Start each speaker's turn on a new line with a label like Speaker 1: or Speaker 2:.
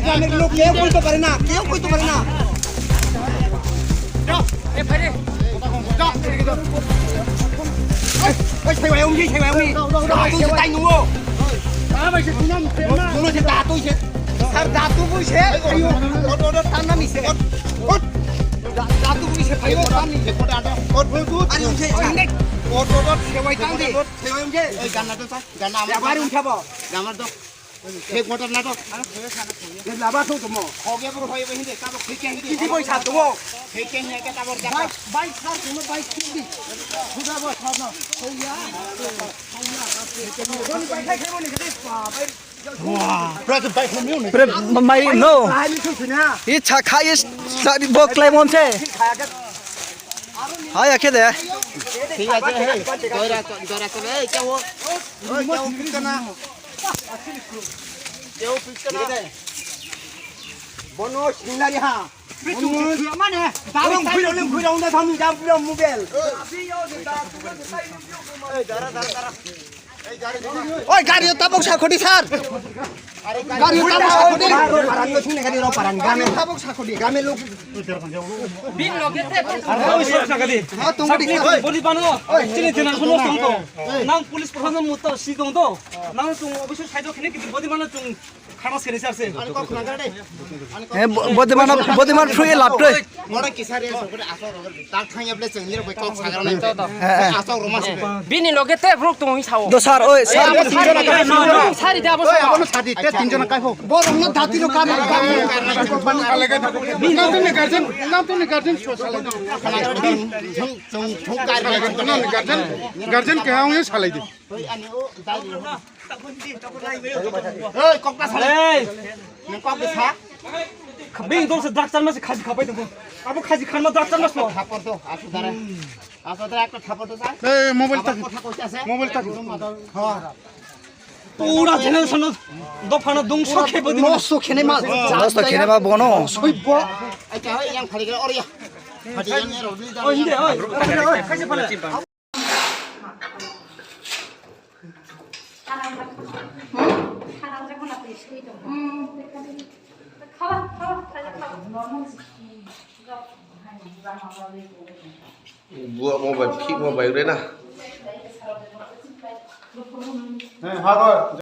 Speaker 1: গ্রামের লোক কেউ বলতে পারে না, কেউ বলতে পারে না। দাতু বুঝে তার নাম ইসে দাতু বুঝে ভাই সেবাই তান্দি সেবাই উঠে এই গান্নাটা গান্না আমার উঠাবো আমার তো एक मोटर ना तो ये लाभा तो तुम हो गया पर होए वहीं दे का ठीक है किसी कोई साथ दो ठीक है के का बोल बाइक सार तुम बाइक किसी खुदा बस ना हो या कौन बाइक है खेलो नहीं भाई वाह ब्रेक बाइक में नहीं ब्रेक माय नो ये छखा ये वो क्लेमन से हां या के दे ठीक है दोरा चले क्या वो करना Jauh pikir na. Bonus nilai ha. Bonus mana? Orang kuih dah kami jam pulang mobil. Oi, gari tabok sakodi sar. Gari tabok sakodi. Parang tu sini gari orang parang. Gami tabok sakodi. Gami lu. Bin lo kita. Arah usir sakodi. Ha, tunggu di. Bodi bano. Sini jenang semua tunggu. Nang polis perhana muta si tunggu. Nang tunggu. Abis itu saya tu kini kita bodi bano tunggu. খামাস খেলে আসছে বদিমান free লাভ তো মোরা কিসারে সবরে আসো তার Thaiya বলে চেংনির বই cock সাগর নাই তো আসো রমাস বিনি লগে তে ব্রক তুমি ছাও দো স্যার ওই স্যার তিনজন সারি দে আবো আবো সারি তে তিনজন কাইবো বড় না ধাতির কাম নাম তো গার্জেন সোশ্যাল গার্জেন কে আউ সালাই দে ওই আনি ও দাই oi kok pas hey kok bisa bing dong sedak tan mas khaji khapai dong abu khaji khan ma dak tan mas thapor to asudara ekta thapor to sa ei mobile ta কথা কইতে আছে mobile তা হ্যাঁ পুরা generation দফানো দংশ খেব দিন নষ্ট খেনে মা নষ্ট খেনে মা বনো সইব আইতা হয় ইয়াং ফালি গেল অরিয়া ফাটি ইয়াং রবলি দা ওই দে ওই খাইছে ফলে
Speaker 2: buat mobile, kick mobile dia dah.